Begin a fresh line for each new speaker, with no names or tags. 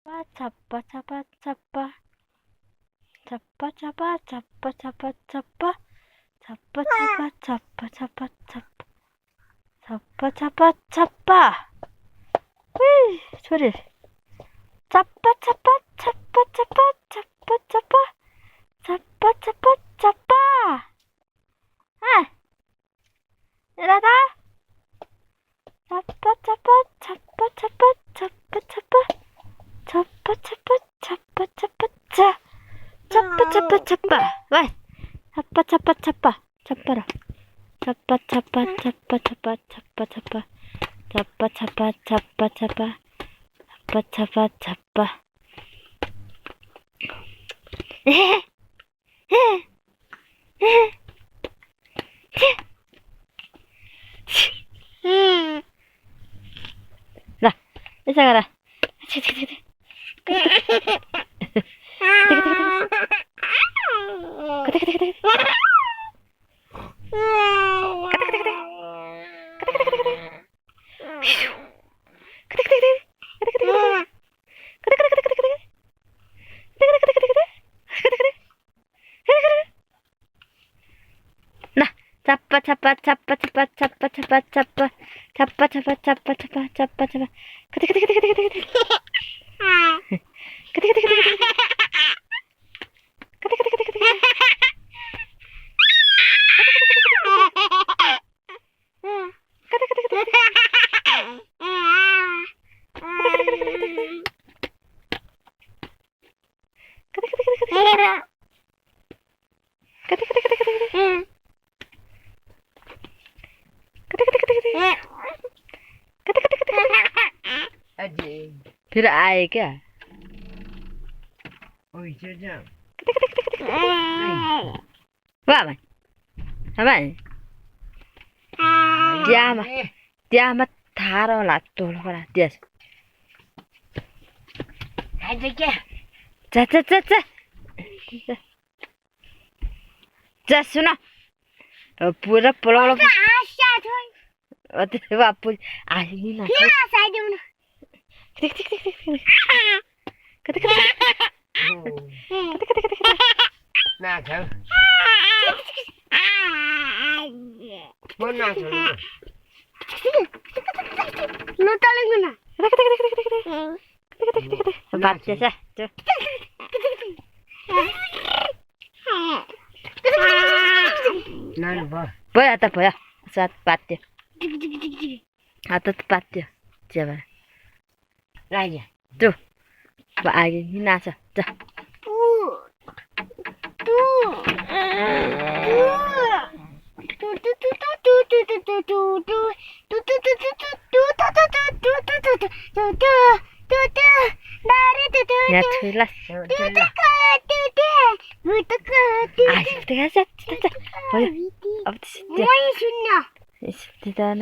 잡아 잡아 잡아 잡아 잡아 잡아 잡아 잡아 잡아 잡아 잡아 잡아 잡아 잡아 잡아 소리 잡아 잡아 잡아 잡아 잡아 잡아 잡아 잡아 잡아 아 일어나 잡아 잡아 잡아 잡아 잡아 잡아 잡아 잡아 잡아 잡아 잡아 잡아 잡아 왜 잡아 잡아 잡아 잡아라 잡아 잡아 잡아 잡아 잡아 잡아 잡아 잡아 잡아 잡아 잡아 잡아 잡아 나 이사 가라 잡아 잡아 잡아 잡아 잡아 잡아 잡아 잡아 잡아 잡아 잡아 잡아 잡아 그대 그대 그대 그대 그대 그대 그대 그대 그대 그대 그대 그대 그대 그대 그대 फिर आए क्या वाह भाई भाई dia mah taruh lah tuh lah dia जा सुनो पूरा पलोलो अरे बापू आज नहीं ना
ना चल बोल ना चल
नो चलेंगे ना बात कैसा
ना बा
बोल आता बोला साथ बात दे आता तो बात दे जब
राजा
तू बाग नहीं ना सा जा ya tulas ah kita kasih oh ya apa sih dia